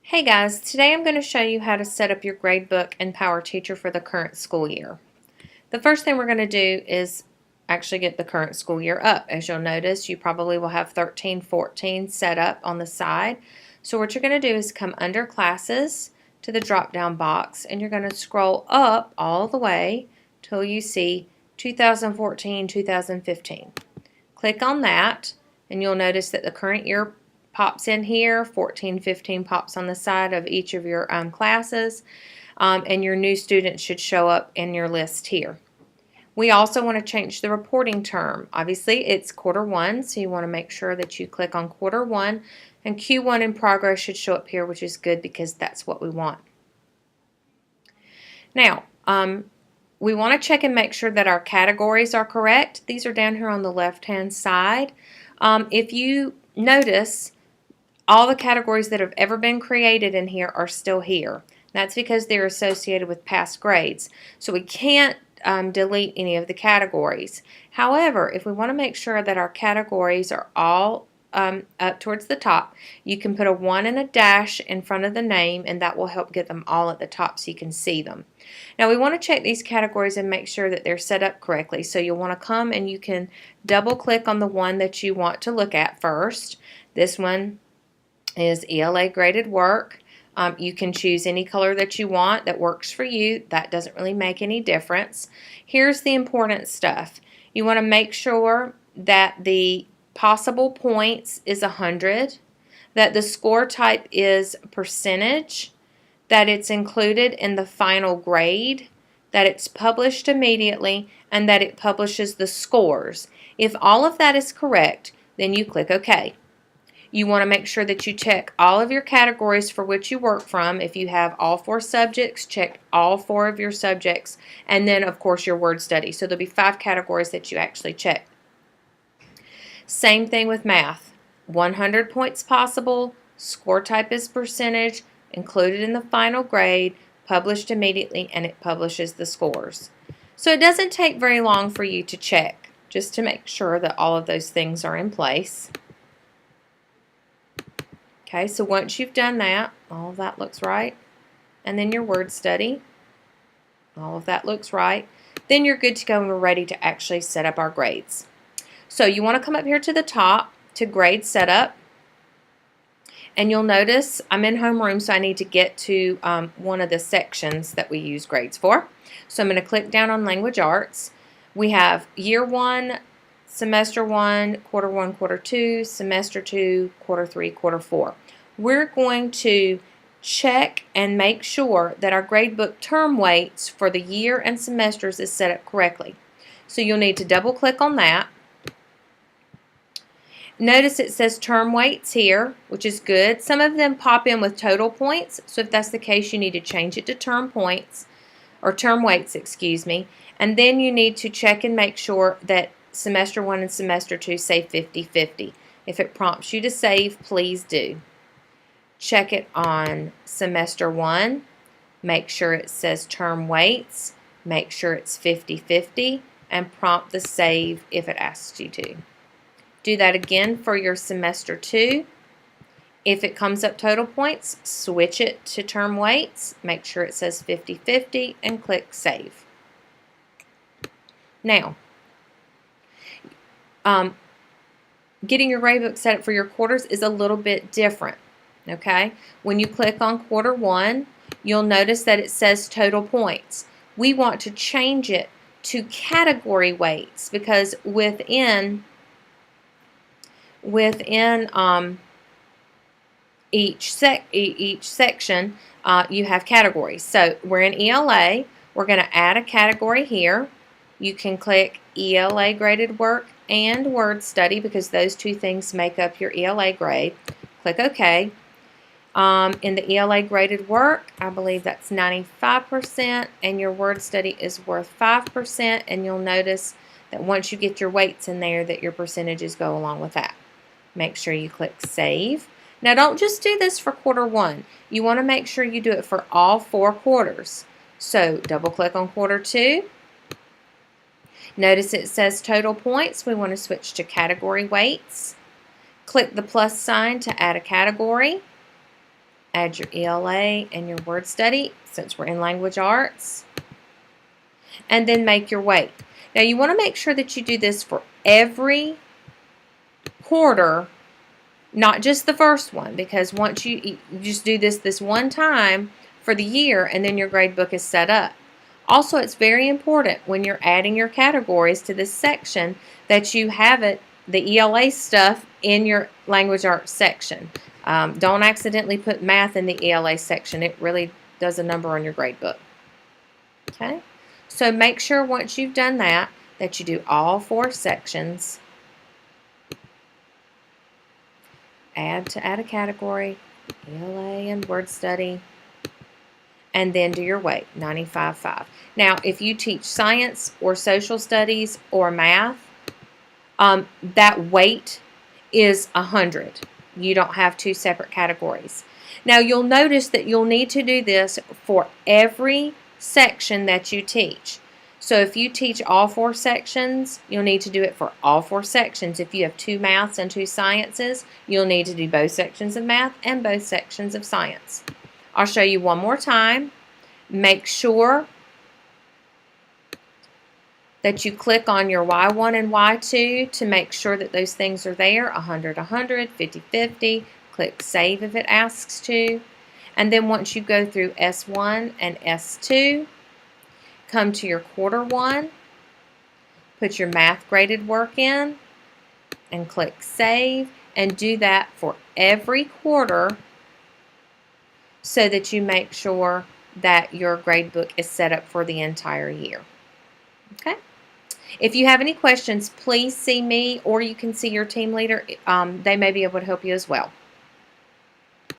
Hey guys, today I'm going to show you how to set up your gradebook and Power Teacher for the current school year. The first thing we're going to do is actually get the current school year up. As you'll notice, you probably will have 13-14 set up on the side. So what you're going to do is come under Classes to the drop down box and you're going to scroll up all the way till you see 2014-2015. Click on that and you'll notice that the current year pops in here, 14-15 pops on the side of each of your classes, and your new students should show up in your list here. We also want to change the reporting term. Obviously it's quarter one, so you want to make sure that you click on quarter one, and Q1 in progress should show up here, which is good because that's what we want. Now, we want to check and make sure that our categories are correct. These are down here on the left hand side. If you notice, all the categories that have ever been created in here are still here. That's because they're associated with past grades. So we can't delete any of the categories. However, if we want to make sure that our categories are all up towards the top, you can put a 1 and a dash in front of the name, and that will help get them all at the top so you can see them. Now we want to check these categories and make sure that they're set up correctly. So you'll want to come and you can double click on the one that you want to look at first. This one is ELA graded work. You can choose any color that you want that works for you. That doesn't really make any difference. Here's the important stuff. You want to make sure that the possible points is 100, that the score type is percentage, that it's included in the final grade, that it's published immediately, and that it publishes the scores. If all of that is correct, then you click OK. You want to make sure that you check all of your categories for which you work from. If you have all 4 subjects, check all 4 of your subjects, and then of course your word study. So there'll be 5 categories that you actually check. Same thing with math. 100 points possible, score type is percentage, included in the final grade, published immediately, and it publishes the scores. So it doesn't take very long for you to check, just to make sure that all of those things are in place. Okay, so once you've done that, all of that looks right, and then your word study, all of that looks right, then you're good to go and we're ready to actually set up our grades. So you want to come up here to the top to grade setup, and you'll notice I'm in homeroom, so I need to get to one of the sections that we use grades for. So I'm going to click down on language arts. We have year 1, semester 1, quarter 2, semester 2, quarter 3, quarter 4. We're going to check and make sure that our gradebook term weights for the year and semesters is set up correctly. So you'll need to double click on that. Notice it says term weights here, which is good. Some of them pop in with total points, so if that's the case you need to change it to term points, or term weights, excuse me. And then you need to check and make sure that semester 1 and semester 2 say 50-50. If it prompts you to save, please do. Check it on semester 1. Make sure it says term weights. Make sure it's 50-50 and prompt the save if it asks you to. Do that again for your semester 2. If it comes up total points, switch it to term weights. Make sure it says 50-50 and click save. Now, getting your gradebook set up for your quarters is a little bit different. Okay, when you click on quarter 1, you'll notice that it says total points. We want to change it to category weights because within each section you have categories. So we're in ELA. We're going to add a category here. You can click ELA graded work and word study because those 2 things make up your ELA grade. Click OK. In the ELA graded work, I believe that's 95%, and your word study is worth 5%, and you'll notice that once you get your weights in there that your percentages go along with that. Make sure you click save. Now don't just do this for quarter 1. You want to make sure you do it for all 4 quarters. So double click on quarter 2. Notice it says total points. We want to switch to category weights. Click the plus sign to add a category. Add your ELA and your word study since we're in language arts. And then make your weight. Now you want to make sure that you do this for every quarter, not just the first one, because once you just do this one time for the year and then your grade book is set up. Also, it's very important when you're adding your categories to this section that you have the ELA stuff in your language arts section. Don't accidentally put math in the ELA section. It really does a number on your grade book. Okay? So make sure once you've done that you do all 4 sections. Add a category, ELA and word study, and then do your weight, 95.5. Now, if you teach science or social studies or math, that weight is 100. You don't have 2 separate categories. Now, you'll notice that you'll need to do this for every section that you teach. So if you teach all 4 sections, you'll need to do it for all 4 sections. If you have 2 maths and 2 sciences, you'll need to do both sections of math and both sections of science. I'll show you one more time. Make sure that you click on your Y1 and Y2 to make sure that those things are there, 100, 100, 50, 50. Click Save if it asks to. And then once you go through S1 and S2, come to your quarter 1, put your math graded work in, and click Save, and do that for every quarter so that you make sure that your grade book is set up for the entire year. Okay? If you have any questions, please see me, or you can see your team leader. They may be able to help you as well.